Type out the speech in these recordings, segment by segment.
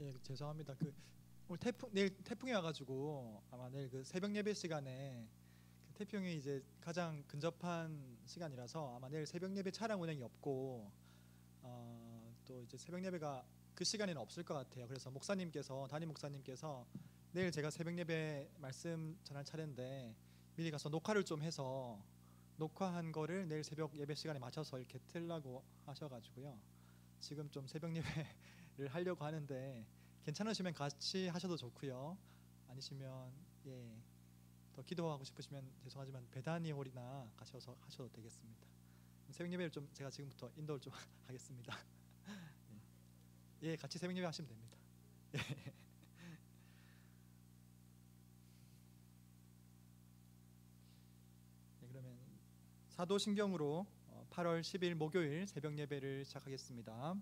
예, 죄송합니다. 오늘 내일 태풍이 와가지고 아마 내일 새벽 예배 시간에 태풍이 이제 가장 근접한 시간이라서 아마 내일 새벽 예배 차량 운행이 없고 또 이제 새벽 예배가 그 시간에는 없을 것 같아요. 그래서 담임 목사님께서 내일 제가 새벽 예배 말씀 전할 차례인데 미리 가서 녹화를 좀 해서 녹화한 거를 내일 새벽 예배 시간에 맞춰서 이렇게 틀라고 하셔가지고요. 지금 좀 새벽 예배를 하려고 하는데 괜찮으시면 같이 하셔도 좋고요. 아니시면 더 기도하고 싶으시면 죄송하지만 베다니 홀이나 가셔서 하셔도 되겠습니다. 새벽 예배를 좀 제가 지금부터 인도를 좀 하겠습니다. 같이 새벽 예배 하시면 됩니다. 그러면 사도신경으로 8월 10일 목요일 새벽 예배를 시작하겠습니다.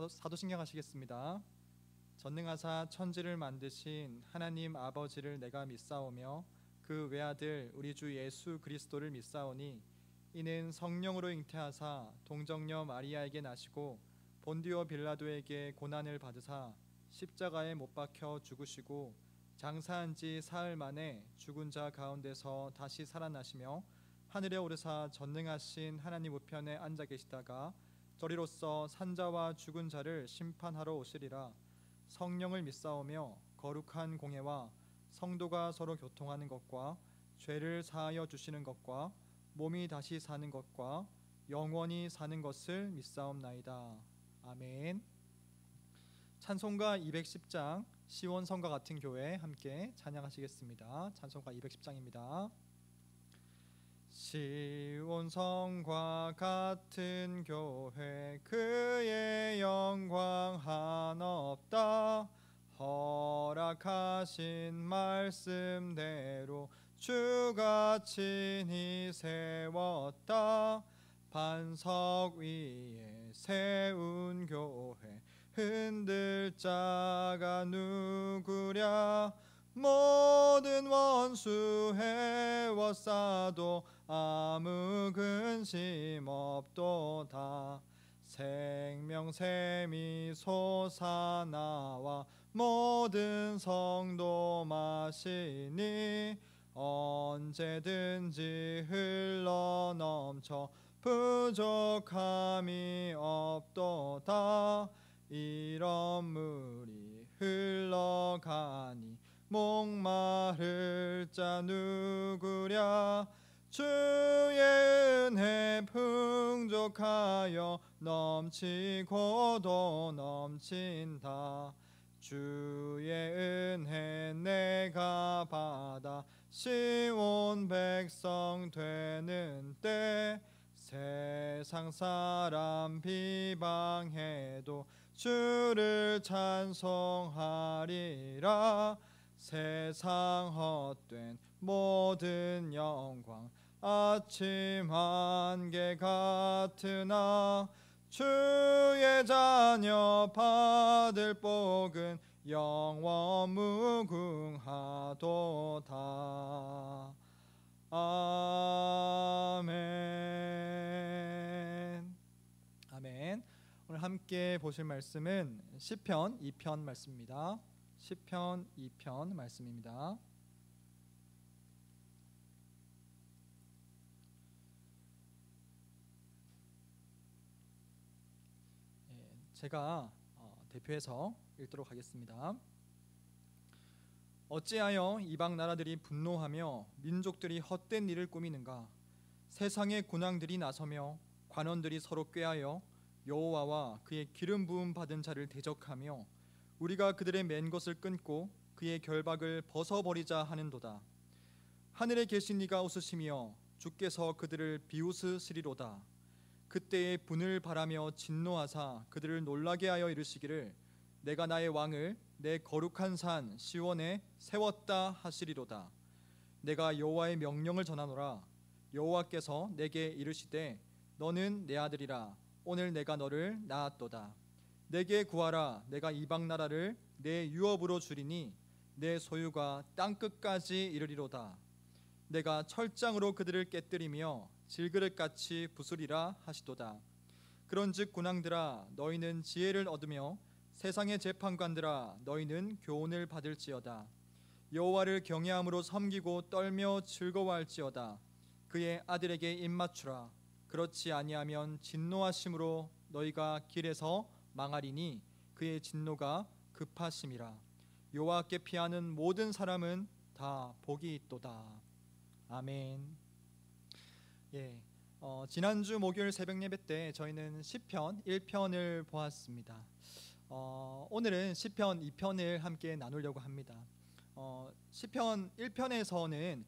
사도신경 하시겠습니다. 전능하사 천지를 만드신 하나님 아버지를 내가 믿사오며 그 외아들 우리 주 예수 그리스도를 믿사오니 이는 성령으로 잉태하사 동정녀 마리아에게 나시고 본디오 빌라도에게 고난을 받으사 십자가에 못 박혀 죽으시고 장사한 지 사흘 만에 죽은 자 가운데서 다시 살아나시며 하늘에 오르사 전능하신 하나님 우편에 앉아 계시다가 저리로서 산자와 죽은 자를 심판하러 오시리라. 성령을 믿사오며 거룩한 공회와 성도가 서로 교통하는 것과 죄를 사하여 주시는 것과 몸이 다시 사는 것과 영원히 사는 것을 믿사옵나이다. 아멘. 찬송가 210장 시온성과 같은 교회 함께 찬양하시겠습니다. 찬송가 210장입니다. 시온성과 같은 교회 그의 영광 한없다. 허락하신 말씀대로 주가 친히 세웠다. 반석 위에 세운 교회 흔들 자가 누구랴. 모든 원수 해워싸도 아무 근심 없도다. 생명샘이 솟아나와 모든 성도 마시니 언제든지 흘러넘쳐 부족함이 없도다. 이런 물이 흘러가니 목마를 자 누구랴. 주의 은혜 풍족하여 넘치고도 넘친다. 주의 은혜 내가 받아 시온 백성 되는 때 세상 사람 비방해도 주를 찬송하리라. 세상 헛된 모든 영광 아침 안개 같으나 주의 자녀 받을 복은 영원 무궁하도다. 아멘. 아멘. 오늘 함께 보실 말씀은 시편 2편 말씀입니다. 시편 2편 말씀입니다. 제가 대표해서 읽도록 하겠습니다. 어찌하여 이방 나라들이 분노하며 민족들이 헛된 일을 꾸미는가. 세상의 군왕들이 나서며 관원들이 서로 꾀하여 여호와와 그의 기름 부음 받은 자를 대적하며 우리가 그들의 맨 것을 끊고 그의 결박을 벗어버리자 하는도다. 하늘에 계신 이가 웃으시며 주께서 그들을 비웃으시리로다. 그때에 분을 바라며 진노하사 그들을 놀라게 하여 이르시기를 내가 나의 왕을 내 거룩한 산 시온에 세웠다 하시리로다. 내가 여호와의 명령을 전하노라. 여호와께서 내게 이르시되 너는 내 아들이라. 오늘 내가 너를 낳았도다. 내게 구하라. 내가 이방 나라를 내 유업으로 주리니 내 소유가 땅 끝까지 이르리로다. 내가 철장으로 그들을 깨뜨리며 질그릇같이 부수리라 하시도다. 그런즉 군왕들아 너희는 지혜를 얻으며 세상의 재판관들아 너희는 교훈을 받을지어다. 여호와를 경외함으로 섬기고 떨며 즐거워할지어다. 그의 아들에게 입맞추라. 그렇지 아니하면 진노하심으로 너희가 길에서 망하리니 그의 진노가 급하심이라. 여호와께 피하는 모든 사람은 다 복이 있도다. 아멘. 지난주 목요일 새벽 예배 때 저희는 시편 1편을 보았습니다. 오늘은 시편 2편을 함께 나누려고 합니다. 시편 1편에서는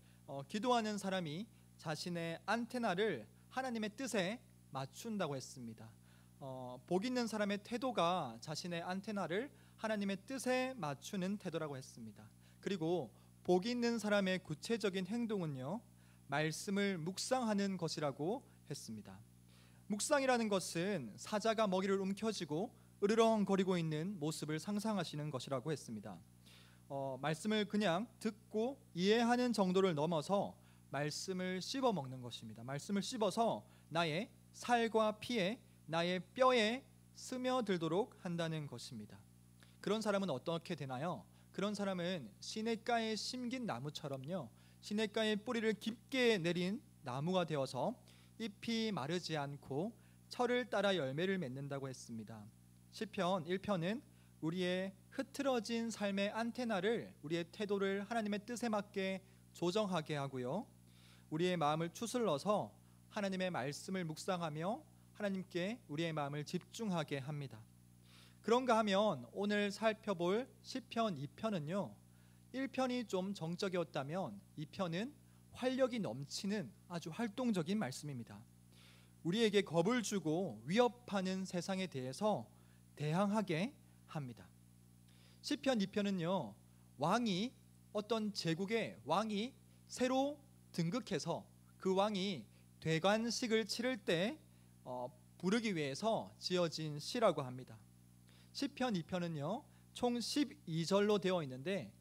기도하는 사람이 자신의 안테나를 하나님의 뜻에 맞춘다고 했습니다. 복 있는 사람의 태도가 자신의 안테나를 하나님의 뜻에 맞추는 태도라고 했습니다. 그리고 복 있는 사람의 구체적인 행동은요, 말씀을 묵상하는 것이라고 했습니다. 묵상이라는 것은 사자가 먹이를 움켜쥐고 으르렁거리고 있는 모습을 상상하시는 것이라고 했습니다. 말씀을 그냥 듣고 이해하는 정도를 넘어서 말씀을 씹어 먹는 것입니다. 말씀을 씹어서 나의 살과 피에, 나의 뼈에 스며들도록 한다는 것입니다. 그런 사람은 어떻게 되나요? 그런 사람은 시냇가에 심긴 나무처럼요, 시냇가에 뿌리를 깊게 내린 나무가 되어서 잎이 마르지 않고 철을 따라 열매를 맺는다고 했습니다. 시편 1편은 우리의 흐트러진 삶의 안테나를, 우리의 태도를 하나님의 뜻에 맞게 조정하게 하고요, 우리의 마음을 추슬러서 하나님의 말씀을 묵상하며 하나님께 우리의 마음을 집중하게 합니다. 그런가 하면 오늘 살펴볼 시편 2편은요, 1편이 좀 정적이었다면 2편은 활력이 넘치는 아주 활동적인 말씀입니다. 우리에게 겁을 주고 위협하는 세상에 대해서 대항하게 합니다. 시편 2편은요, 왕이, 어떤 제국의 왕이 새로 등극해서 그 왕이 되관식을 치를 때 부르기 위해서 지어진 시라고 합니다. 시편 2편은요 총 12절로 되어 있는데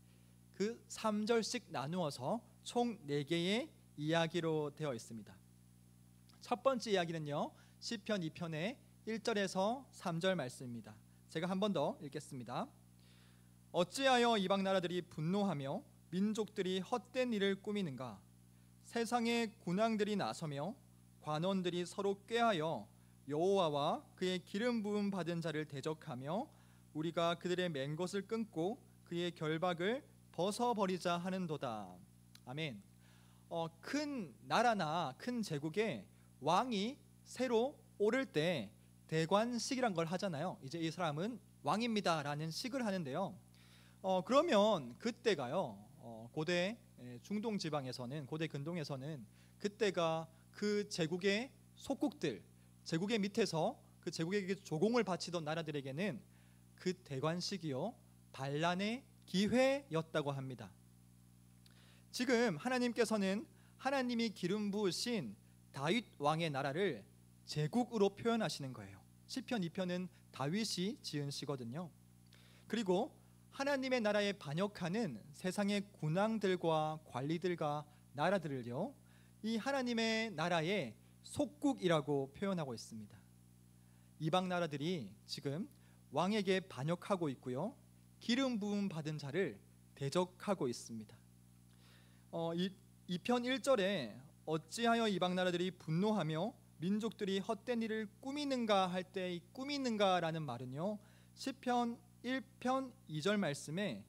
그 3절씩 나누어서 총 4개의 이야기로 되어 있습니다. 첫 번째 이야기는요, 시편 2편의 1절에서 3절 말씀입니다. 제가 한 번 더 읽겠습니다. 어찌하여 이방 나라들이 분노하며 민족들이 헛된 일을 꾸미는가? 세상의 군왕들이 나서며 관원들이 서로 꾀하여 여호와와 그의 기름 부음 받은 자를 대적하며 우리가 그들의 맨 것을 끊고 그의 결박을 벗어버리자 하는도다. 아멘. 큰 나라나 큰 제국에 왕이 새로 오를 때 대관식이란 걸 하잖아요. 이제 이 사람은 왕입니다라는 식을 하는데요. 그러면 그때가요, 고대 중동 지방에서는, 고대 근동에서는 그때가 그 제국의 속국들, 제국의 밑에서 그 제국에게 조공을 바치던 나라들에게는 그 대관식이요, 반란의 기회였다고 합니다. 지금 하나님께서는 하나님이 기름 부으신 다윗 왕의 나라를 제국으로 표현하시는 거예요. 시편 2편은 다윗이 지은 시거든요. 그리고 하나님의 나라에 반역하는 세상의 군왕들과 관리들과 나라들을요, 이 하나님의 나라의 속국이라고 표현하고 있습니다. 이방 나라들이 지금 왕에게 반역하고 있고요, 기름 부음 받은 자를 대적하고 있습니다. 2편 1절에 어찌하여 이방 나라들이 분노하며 민족들이 헛된 일을 꾸미는가 할 때 이 꾸미는가라는 말은요, 시편 1편 2절 말씀에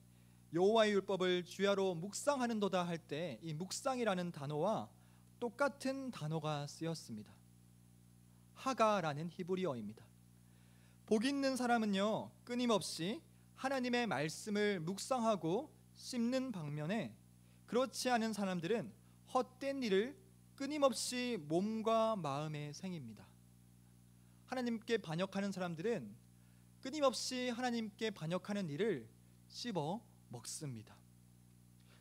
여호와의 율법을 주야로 묵상하는도다 할 때 이 묵상이라는 단어와 똑같은 단어가 쓰였습니다. 하가라는 히브리어입니다. 복 있는 사람은요, 끊임없이 하나님의 말씀을 묵상하고 씹는 방면에, 그렇지 않은 사람들은 헛된 일을 끊임없이 몸과 마음에 생깁니다. 하나님께 반역하는 사람들은 끊임없이 하나님께 반역하는 일을 씹어 먹습니다.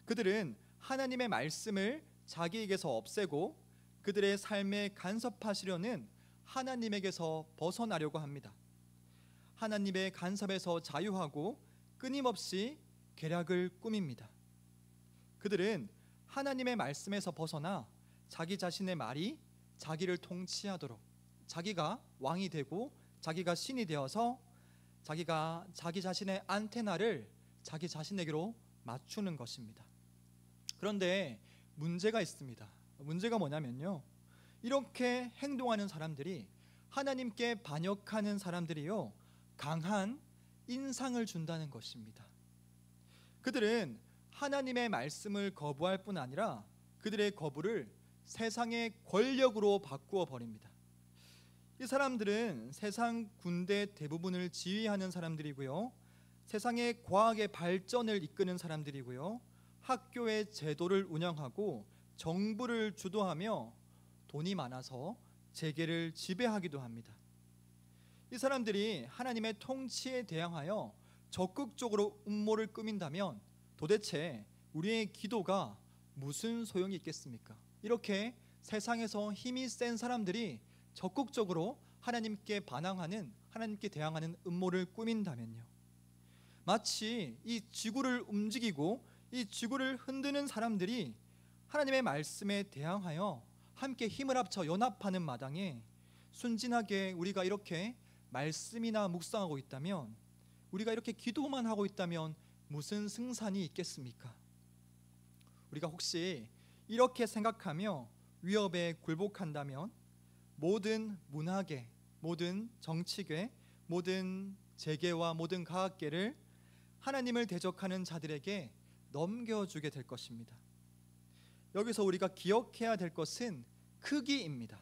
그들은 하나님의 말씀을 자기에게서 없애고 그들의 삶에 간섭하시려는 하나님에게서 벗어나려고 합니다. 하나님의 간섭에서 자유하고 끊임없이 계략을 꾸밉니다. 그들은 하나님의 말씀에서 벗어나 자기 자신의 말이 자기를 통치하도록, 자기가 왕이 되고 자기가 신이 되어서 자기가 자기 자신의 안테나를 자기 자신에게로 맞추는 것입니다. 그런데 문제가 있습니다. 문제가 뭐냐면요, 이렇게 행동하는 사람들이, 하나님께 반역하는 사람들이요, 강한 인상을 준다는 것입니다. 그들은 하나님의 말씀을 거부할 뿐 아니라 그들의 거부를 세상의 권력으로 바꾸어 버립니다. 이 사람들은 세상 군대 대부분을 지휘하는 사람들이고요, 세상의 과학의 발전을 이끄는 사람들이고요, 학교의 제도를 운영하고 정부를 주도하며 돈이 많아서 재계를 지배하기도 합니다. 이 사람들이 하나님의 통치에 대항하여 적극적으로 음모를 꾸민다면 도대체 우리의 기도가 무슨 소용이 있겠습니까? 이렇게 세상에서 힘이 센 사람들이 적극적으로 하나님께 반항하는, 하나님께 대항하는 음모를 꾸민다면요, 마치 이 지구를 움직이고 이 지구를 흔드는 사람들이 하나님의 말씀에 대항하여 함께 힘을 합쳐 연합하는 마당에 순진하게 우리가 이렇게 말씀이나 묵상하고 있다면, 우리가 이렇게 기도만 하고 있다면 무슨 승산이 있겠습니까? 우리가 혹시 이렇게 생각하며 위협에 굴복한다면 모든 문화계, 모든 정치계, 모든 재계와 모든 과학계를 하나님을 대적하는 자들에게 넘겨주게 될 것입니다. 여기서 우리가 기억해야 될 것은 크기입니다.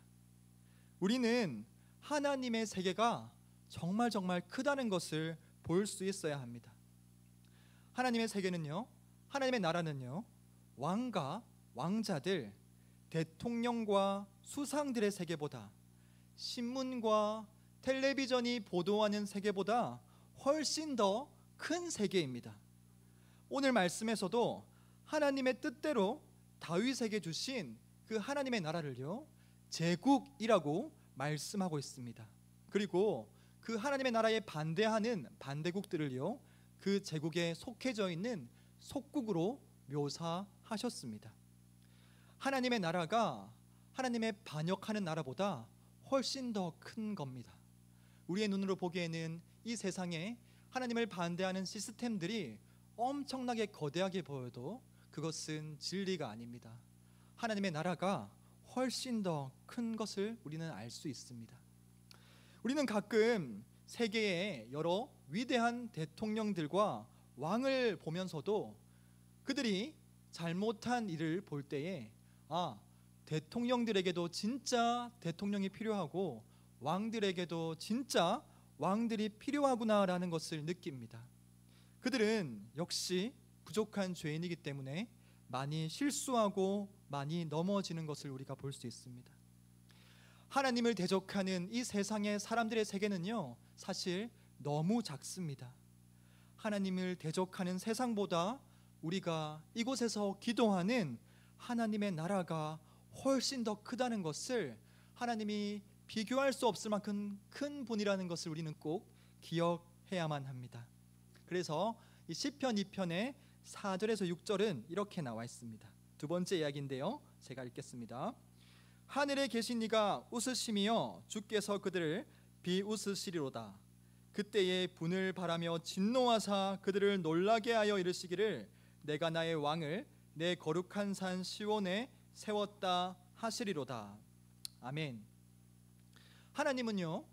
우리는 하나님의 세계가 정말 크다는 것을 볼 수 있어야 합니다. 하나님의 세계는요, 하나님의 나라는요, 왕과 왕자들, 대통령과 수상들의 세계보다, 신문과 텔레비전이 보도하는 세계보다 훨씬 더 큰 세계입니다. 오늘 말씀에서도 하나님의 뜻대로 다윗에게 주신 그 하나님의 나라를요, 제국이라고 말씀하고 있습니다. 그리고 그 하나님의 나라에 반대하는 반대국들을요, 그 제국에 속해져 있는 속국으로 묘사하셨습니다. 하나님의 나라가 하나님의 반역하는 나라보다 훨씬 더 큰 겁니다. 우리의 눈으로 보기에는 이 세상에 하나님을 반대하는 시스템들이 엄청나게 거대하게 보여도 그것은 진리가 아닙니다. 하나님의 나라가 훨씬 더 큰 것을 우리는 알 수 있습니다. 우리는 가끔 세계의 여러 위대한 대통령들과 왕을 보면서도 그들이 잘못한 일을 볼 때에, 대통령들에게도 진짜 대통령이 필요하고 왕들에게도 진짜 왕들이 필요하구나라는 것을 느낍니다. 그들은 역시 부족한 죄인이기 때문에 많이 실수하고 많이 넘어지는 것을 우리가 볼 수 있습니다. 하나님을 대적하는 이 세상의 사람들의 세계는요, 사실 너무 작습니다. 하나님을 대적하는 세상보다 우리가 이곳에서 기도하는 하나님의 나라가 훨씬 더 크다는 것을, 하나님이 비교할 수 없을 만큼 큰 분이라는 것을 우리는 꼭 기억해야만 합니다. 그래서 이 시편 2편의 4절에서 6절은 이렇게 나와 있습니다. 두 번째 이야기인데요, 제가 읽겠습니다. 하늘에 계신 이가 웃으시며 주께서 그들을 비웃으시리로다. 그때에 분을 바라며 진노하사 그들을 놀라게 하여 이르시기를 내가 나의 왕을 내 거룩한 산 시온에 세웠다 하시리로다. 아멘. 하나님은요,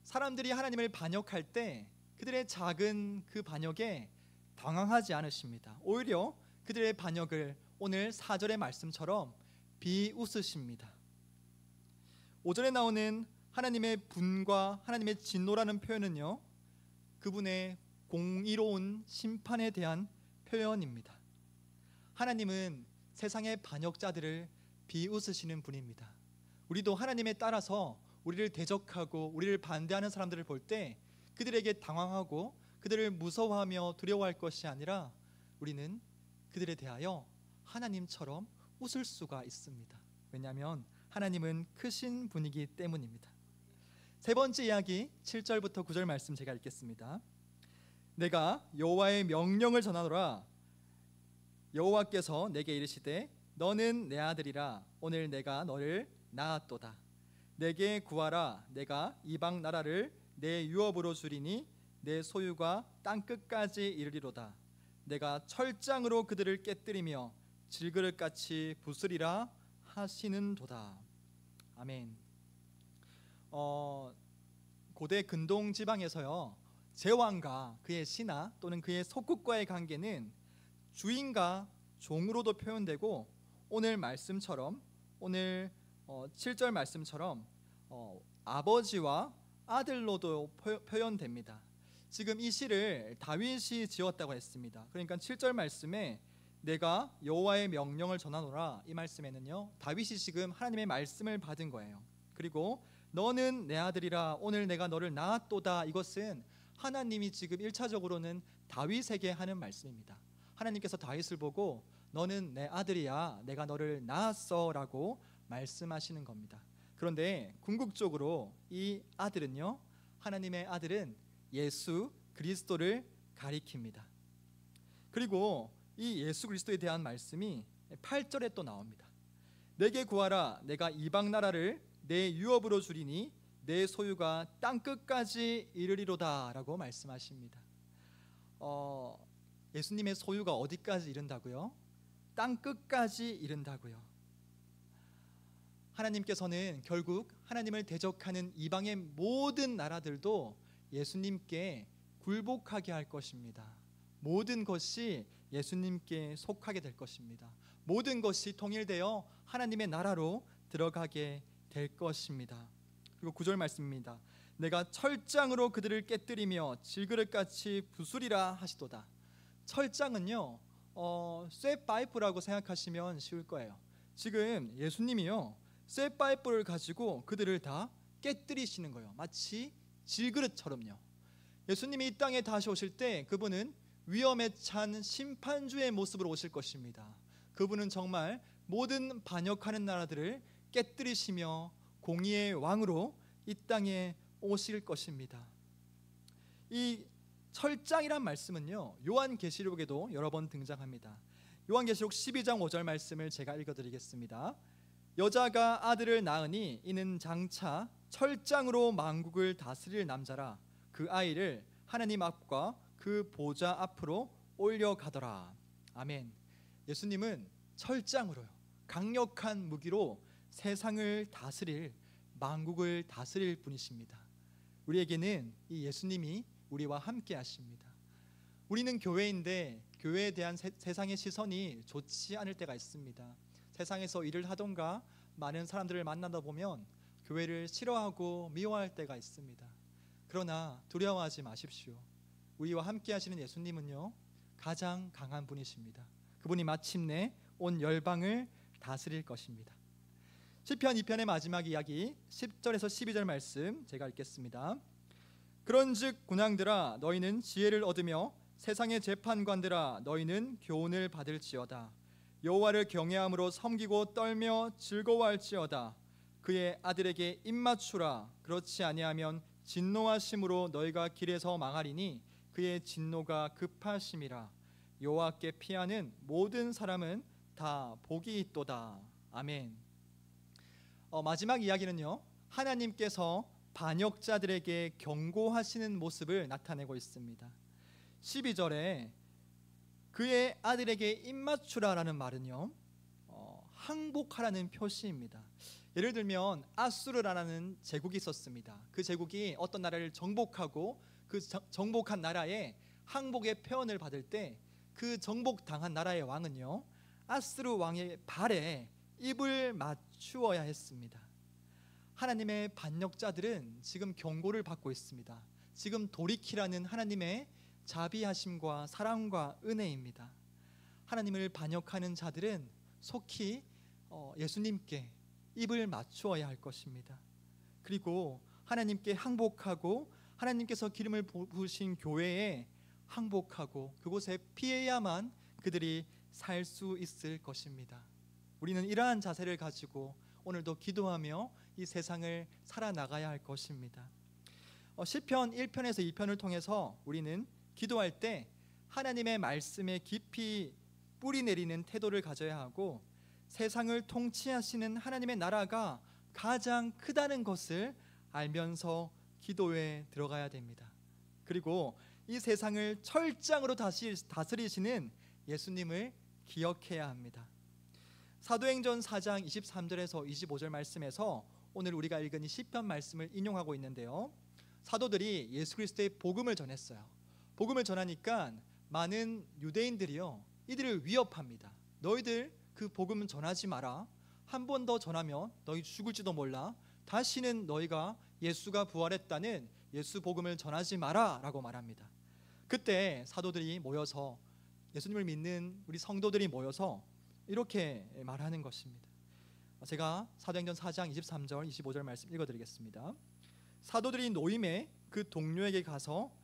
사람들이 하나님을 반역할 때 그들의 작은 그 반역에 당황하지 않으십니다. 오히려 그들의 반역을 오늘 4절의 말씀처럼 비웃으십니다. 5절에 나오는 하나님의 분과 하나님의 진노라는 표현은요, 그분의 공의로운 심판에 대한 표현입니다. 하나님은 세상의 반역자들을 비웃으시는 분입니다. 우리도 하나님에 따라서 우리를 대적하고 우리를 반대하는 사람들을 볼 때 그들에게 당황하고 그들을 무서워하며 두려워할 것이 아니라 우리는 그들에 대하여 하나님처럼 웃을 수가 있습니다. 왜냐하면 하나님은 크신 분이기 때문입니다. 세 번째 이야기 7절부터 9절 말씀 제가 읽겠습니다. 내가 여호와의 명령을 전하노라. 여호와께서 내게 이르시되 너는 내 아들이라. 오늘 내가 너를 낳았도다. 내게 구하라. 내가 이방 나라를 내 유업으로 주리니 내 소유가 땅 끝까지 이르리로다. 내가 철장으로 그들을 깨뜨리며 질그릇같이 부수리라 하시는도다. 아멘. 고대 근동 지방에서요, 제왕과 그의 신하 또는 그의 속국과의 관계는 주인과 종으로도 표현되고, 오늘 말씀처럼, 오늘 7절 말씀처럼 아버지와 아들로도 표현됩니다. 지금 이 시를 다윗이 지었다고 했습니다. 그러니까 7절 말씀에 내가 여호와의 명령을 전하노라, 이 말씀에는요, 다윗이 지금 하나님의 말씀을 받은 거예요. 그리고 너는 내 아들이라, 오늘 내가 너를 낳았도다, 이것은 하나님이 지금 1차적으로는 다윗에게 하는 말씀입니다. 하나님께서 다윗을 보고 너는 내 아들이야, 내가 너를 낳았어 라고 말씀하시는 겁니다. 그런데 궁극적으로 이 아들은요, 하나님의 아들은 예수 그리스도를 가리킵니다. 그리고 이 예수 그리스도에 대한 말씀이 8절에 또 나옵니다. 내게 구하라, 내가 이방 나라를 내 유업으로 주리니 내 소유가 땅 끝까지 이르리로다 라고 말씀하십니다. 예수님의 소유가 어디까지 이른다고요? 땅 끝까지 이른다고요. 하나님께서는 결국 하나님을 대적하는 이방의 모든 나라들도 예수님께 굴복하게 할 것입니다. 모든 것이 예수님께 속하게 될 것입니다. 모든 것이 통일되어 하나님의 나라로 들어가게 될 것입니다. 그리고 9절 말씀입니다. 내가 철장으로 그들을 깨뜨리며 질그릇같이 부수리라 하시도다. 철장은요, 쇠파이프라고 생각하시면 쉬울 거예요. 지금 예수님이요, 쇠파이프를 가지고 그들을 다 깨뜨리시는 거예요. 마치 질그릇처럼요. 예수님이 이 땅에 다시 오실 때 그분은 위험에 찬 심판주의 모습으로 오실 것입니다. 그분은 정말 모든 반역하는 나라들을 깨뜨리시며 공의의 왕으로 이 땅에 오실 것입니다. 이 철장이란 말씀은요, 요한계시록에도 여러 번 등장합니다. 요한계시록 12장 5절 말씀을 제가 읽어드리겠습니다. 여자가 아들을 낳으니 이는 장차 철장으로 만국을 다스릴 남자라. 그 아이를 하나님 앞과 그 보좌 앞으로 올려가더라. 아멘. 예수님은 철장으로요, 강력한 무기로 세상을 다스릴, 만국을 다스릴 분이십니다. 우리에게는 이 예수님이 우리와 함께 하십니다. 우리는 교회인데 교회에 대한 세상의 시선이 좋지 않을 때가 있습니다. 세상에서 일을 하던가 많은 사람들을 만나다 보면 교회를 싫어하고 미워할 때가 있습니다. 그러나 두려워하지 마십시오. 우리와 함께 하시는 예수님은요, 가장 강한 분이십니다. 그분이 마침내 온 열방을 다스릴 것입니다. 시편 2편의 마지막 이야기 10절에서 12절 말씀 제가 읽겠습니다. 그런즉 군왕들아, 너희는 지혜를 얻으며 세상의 재판관들아, 너희는 교훈을 받을지어다. 여호와를 경외함으로 섬기고 떨며 즐거워할지어다. 그의 아들에게 입맞추라. 그렇지 아니하면 진노하심으로 너희가 길에서 망하리니 그의 진노가 급하심이라. 여호와께 피하는 모든 사람은 다 복이 있도다. 아멘. 마지막 이야기는요, 하나님께서 반역자들에게 경고하시는 모습을 나타내고 있습니다. 12절에 그의 아들에게 입맞추라라는 말은요, 항복하라는 표시입니다. 예를 들면 아수르라는 제국이 있었습니다. 그 제국이 어떤 나라를 정복하고 그 정복한 나라에 항복의 표현을 받을 때 그 정복당한 나라의 왕은요, 아수르 왕의 발에 입을 맞추어야 했습니다. 하나님의 반역자들은 지금 경고를 받고 있습니다. 지금 돌이키라는 하나님의 자비하심과 사랑과 은혜입니다. 하나님을 반역하는 자들은 속히 예수님께 입을 맞추어야 할 것입니다. 그리고 하나님께 항복하고 하나님께서 기름을 부으신 교회에 항복하고 그곳에 피해야만 그들이 살 수 있을 것입니다. 우리는 이러한 자세를 가지고 오늘도 기도하며 이 세상을 살아나가야 할 것입니다. 시편 1편에서 2편을 통해서 우리는 기도할 때 하나님의 말씀에 깊이 뿌리 내리는 태도를 가져야 하고, 세상을 통치하시는 하나님의 나라가 가장 크다는 것을 알면서 기도에 들어가야 됩니다. 그리고 이 세상을 철장으로 다스리시는 예수님을 기억해야 합니다. 사도행전 4장 23절에서 25절 말씀에서 오늘 우리가 읽은 이 시편 말씀을 인용하고 있는데요, 사도들이 예수 그리스도의 복음을 전했어요. 복음을 전하니까 많은 유대인들이요, 이들을 위협합니다. 너희들 그 복음은 전하지 마라. 한 번 더 전하면 너희 죽을지도 몰라. 다시는 너희가 예수가 부활했다는 예수 복음을 전하지 마라 라고 말합니다. 그때 사도들이 모여서, 예수님을 믿는 우리 성도들이 모여서 이렇게 말하는 것입니다. 제가 사도행전 4장 23절 25절 말씀 읽어드리겠습니다. 사도들이 노임에 그 동료에게 가서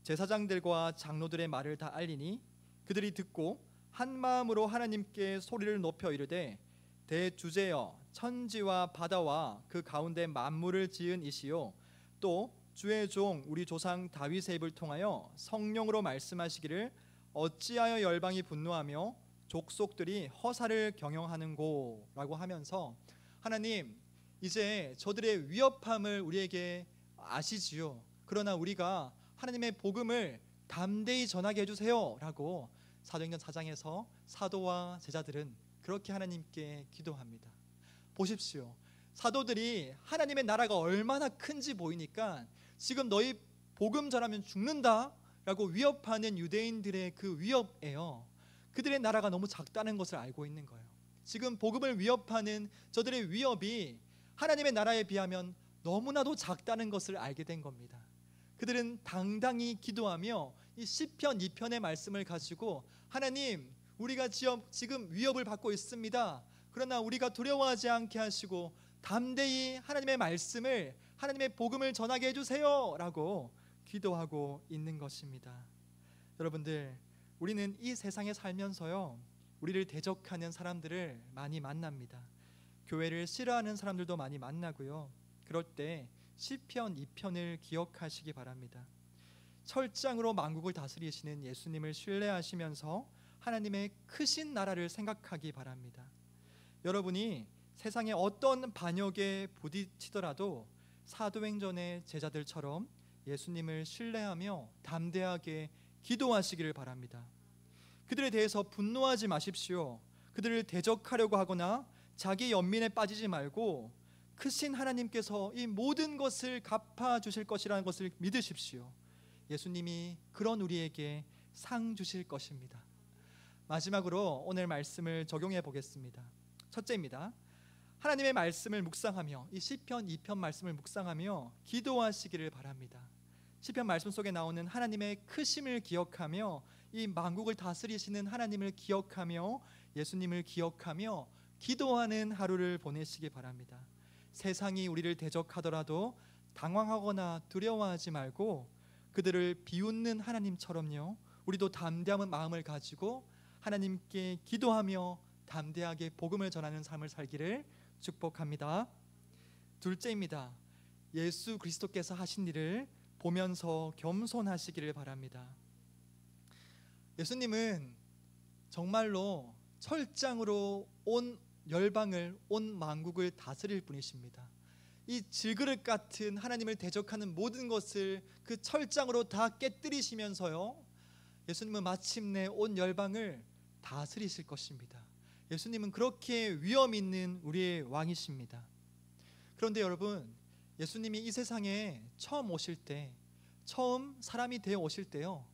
제사장들과 장로들의 말을 다 알리니 그들이 듣고 한 마음으로 하나님께 소리를 높여 이르되 대주제여 천지와 바다와 그 가운데 만물을 지은 이시요 또 주의 종 우리 조상 다윗의 입을 통하여 성령으로 말씀하시기를 어찌하여 열방이 분노하며 족속들이 허사를 경영하는고 라고 하면서, 하나님 이제 저들의 위협함을 우리에게 아시지요. 그러나 우리가 하나님의 복음을 담대히 전하게 해주세요 라고 사도행전 4장에서 사도와 제자들은 그렇게 하나님께 기도합니다. 보십시오, 사도들이 하나님의 나라가 얼마나 큰지 보이니까 지금 너희 복음 전하면 죽는다 라고 위협하는 유대인들의 그 위협에요, 그들의 나라가 너무 작다는 것을 알고 있는 거예요. 지금 복음을 위협하는 저들의 위협이 하나님의 나라에 비하면 너무나도 작다는 것을 알게 된 겁니다. 그들은 당당히 기도하며 이 시편 2편의 말씀을 가지고, 하나님 우리가 지금 위협을 받고 있습니다. 그러나 우리가 두려워하지 않게 하시고 담대히 하나님의 말씀을, 하나님의 복음을 전하게 해주세요 라고 기도하고 있는 것입니다. 여러분들, 우리는 이 세상에 살면서요, 우리를 대적하는 사람들을 많이 만납니다. 교회를 싫어하는 사람들도 많이 만나고요. 그럴 때 시편 2편을 기억하시기 바랍니다. 철장으로 만국을 다스리시는 예수님을 신뢰하시면서 하나님의 크신 나라를 생각하기 바랍니다. 여러분이 세상의 어떤 반역에 부딪히더라도 사도행전의 제자들처럼 예수님을 신뢰하며 담대하게 기도하시기를 바랍니다. 그들에 대해서 분노하지 마십시오. 그들을 대적하려고 하거나 자기 연민에 빠지지 말고 크신 하나님께서 이 모든 것을 갚아주실 것이라는 것을 믿으십시오. 예수님이 그런 우리에게 상 주실 것입니다. 마지막으로 오늘 말씀을 적용해 보겠습니다. 첫째입니다. 하나님의 말씀을 묵상하며, 이 시편 2편 말씀을 묵상하며 기도하시기를 바랍니다. 시편 말씀 속에 나오는 하나님의 크심을 기억하며 이 만국을 다스리시는 하나님을 기억하며 예수님을 기억하며 기도하는 하루를 보내시기 바랍니다. 세상이 우리를 대적하더라도 당황하거나 두려워하지 말고 그들을 비웃는 하나님처럼요, 우리도 담대한 마음을 가지고 하나님께 기도하며 담대하게 복음을 전하는 삶을 살기를 축복합니다. 둘째입니다. 예수 그리스도께서 하신 일을 보면서 겸손하시기를 바랍니다. 예수님은 정말로 철장으로 온 열방을, 온 만국을 다스릴 분이십니다. 이 질그릇 같은 하나님을 대적하는 모든 것을 그 철장으로 다 깨뜨리시면서요, 예수님은 마침내 온 열방을 다스리실 것입니다. 예수님은 그렇게 위엄 있는 우리의 왕이십니다. 그런데 여러분, 예수님이 이 세상에 처음 오실 때, 처음 사람이 되어 오실 때요,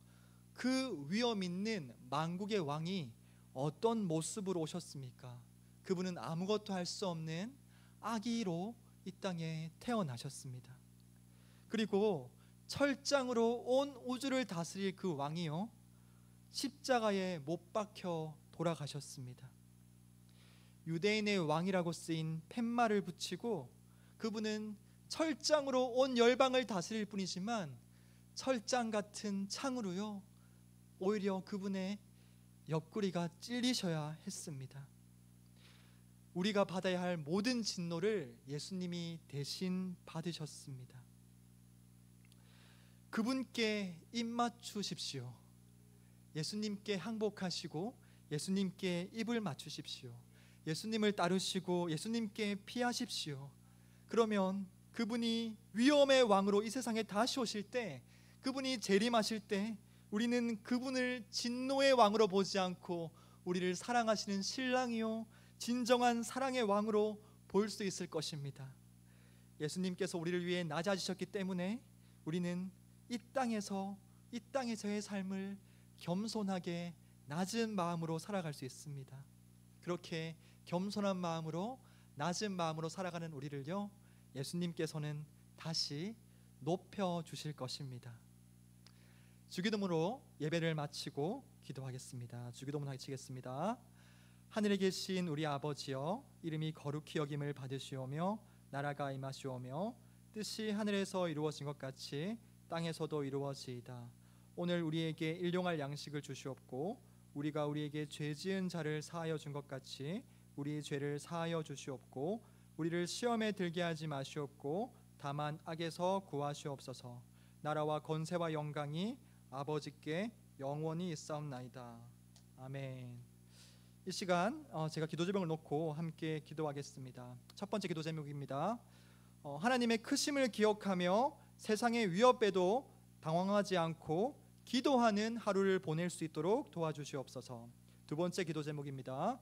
그 위엄 있는 만국의 왕이 어떤 모습으로 오셨습니까? 그분은 아무것도 할 수 없는 아기로 이 땅에 태어나셨습니다. 그리고 철장으로 온 우주를 다스릴 그 왕이요, 십자가에 못 박혀 돌아가셨습니다. 유대인의 왕이라고 쓰인 팻말을 붙이고 그분은 철장으로 온 열방을 다스릴 분이지만 철장 같은 창으로요, 오히려 그분의 옆구리가 찔리셔야 했습니다. 우리가 받아야 할 모든 진노를 예수님이 대신 받으셨습니다. 그분께 입 맞추십시오. 예수님께 항복하시고 예수님께 입을 맞추십시오. 예수님을 따르시고 예수님께 피하십시오. 그러면 그분이 위엄의 왕으로 이 세상에 다시 오실 때 그분이 재림하실 때 우리는 그분을 진노의 왕으로 보지 않고 우리를 사랑하시는 신랑이요 진정한 사랑의 왕으로 볼 수 있을 것입니다. 예수님께서 우리를 위해 낮아지셨기 때문에 우리는 이 땅에서의 삶을 겸손하게 낮은 마음으로 살아갈 수 있습니다. 그렇게 겸손한 마음으로 낮은 마음으로 살아가는 우리를요 예수님께서는 다시 높여 주실 것입니다. 주기도문으로 예배를 마치고 기도하겠습니다. 주기도문 마치겠습니다. 하늘에 계신 우리 아버지여, 이름이 거룩히 여김을 받으시오며 나라가 임하시오며 뜻이 하늘에서 이루어진 것 같이 땅에서도 이루어지이다. 오늘 우리에게 일용할 양식을 주시옵고 우리가 우리에게 죄 지은 자를 사하여 준 것 같이 우리의 죄를 사하여 주시옵고 우리를 시험에 들게 하지 마시옵고 다만 악에서 구하시옵소서. 나라와 권세와 영광이 아버지께 영원히 있사옵나이다. 아멘. 이 시간 제가 기도 제목을 놓고 함께 기도하겠습니다. 첫 번째 기도 제목입니다. 하나님의 크심을 기억하며 세상의 위협에도 당황하지 않고 기도하는 하루를 보낼 수 있도록 도와주시옵소서. 두 번째 기도 제목입니다.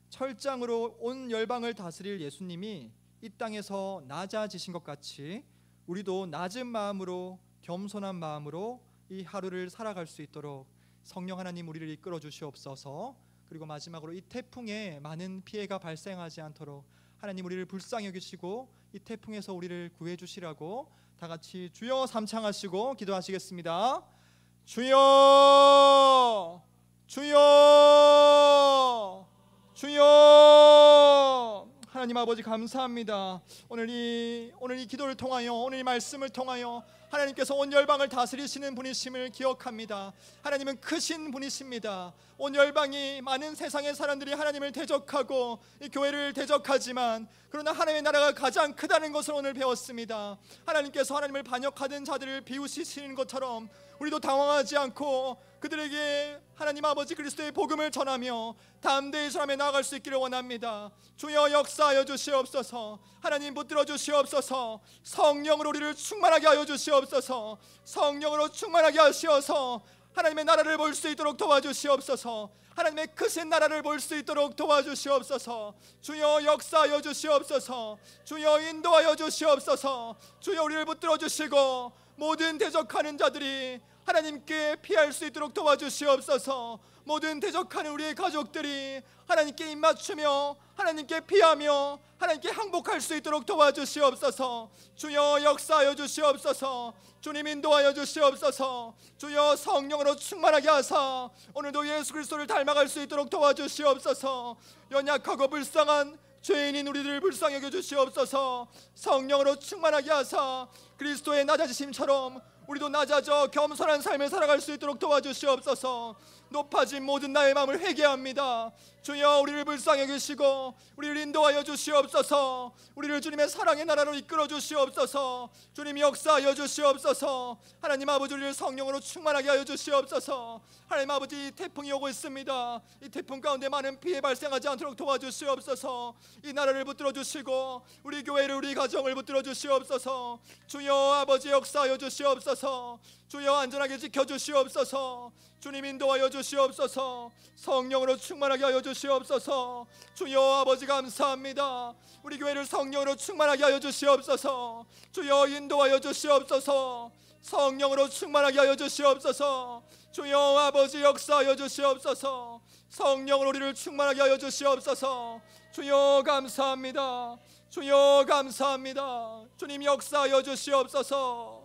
철장으로 온 열방을 다스릴 예수님이 이 땅에서 낮아지신 것 같이 우리도 낮은 마음으로 겸손한 마음으로 이 하루를 살아갈 수 있도록 성령 하나님 우리를 이끌어 주시옵소서. 그리고 마지막으로 이 태풍에 많은 피해가 발생하지 않도록 하나님 우리를 불쌍히 여기시고 이 태풍에서 우리를 구해 주시라고 다 같이 주여 삼창하시고 기도하시겠습니다. 주여, 주여, 주여. 하나님 아버지 감사합니다. 오늘 이 기도를 통하여 오늘 이 말씀을 통하여 하나님께서 온 열방을 다스리시는 분이심을 기억합니다. 하나님은 크신 분이십니다. 온 열방이 많은 세상의 사람들이 하나님을 대적하고 이 교회를 대적하지만 그러나 하나님의 나라가 가장 크다는 것을 오늘 배웠습니다. 하나님께서 하나님을 반역하던 자들을 비우시는 것처럼 우리도 당황하지 않고 그들에게 하나님 아버지 그리스도의 복음을 전하며 담대히 사람에 나아갈 수 있기를 원합니다. 주여 역사하여 주시옵소서. 하나님 붙들어 주시옵소서. 성령으로 우리를 충만하게 하여 주시옵소서. 성령으로 충만하게 하시어서 하나님의 나라를 볼 수 있도록 도와주시옵소서. 하나님의 크신 나라를 볼 수 있도록 도와주시옵소서. 주여 역사하여 주시옵소서. 주여 인도하여 주시옵소서. 주여 우리를 붙들어 주시고 모든 대적하는 자들이 하나님께 피할 수 있도록 도와주시옵소서. 모든 대적하는 우리의 가족들이 하나님께 입맞추며 하나님께 피하며 하나님께 항복할 수 있도록 도와주시옵소서. 주여 역사하여 주시옵소서. 주님 인도하여 주시옵소서. 주여 성령으로 충만하게 하사 오늘도 예수 그리스도를 닮아갈 수 있도록 도와주시옵소서. 연약하고 불쌍한 죄인인 우리들을 불쌍히 여겨 주시옵소서. 성령으로 충만하게 하사 그리스도의 낮아지심처럼 우리도 낮아져 겸손한 삶을 살아갈 수 있도록 도와주시옵소서. 높아진 모든 나의 마음을 회개합니다. 주여 우리를 불쌍히 여기시고 우리를 인도하여 주시옵소서. 우리를 주님의 사랑의 나라로 이끌어 주시옵소서. 주님 역사하여 주시옵소서. 하나님 아버지 우리를 성령으로 충만하게 하여 주시옵소서. 하나님 아버지 태풍이 오고 있습니다. 이 태풍 가운데 많은 피해 발생하지 않도록 도와주시옵소서. 이 나라를 붙들어 주시고 우리 교회를 우리 가정을 붙들어 주시옵소서. 주여 아버지 역사하여 주시옵소서. 주여 안전하게 지켜주시옵소서. 주님 인도하여 주시옵소서. 성령으로 충만하게 하여 주시옵소서. 주여 아버지 감사합니다. 우리 교회를 성령으로 충만하게 하여 주시옵소서. 주여 인도하여 주시옵소서. 성령으로 충만하게 하여 주시옵소서. 주여 아버지 역사하여 주시옵소서. 성령으로 우리를 충만하게 하여 주시옵소서. 주여 감사합니다. 주여 감사합니다. 주님 역사하여 주시옵소서.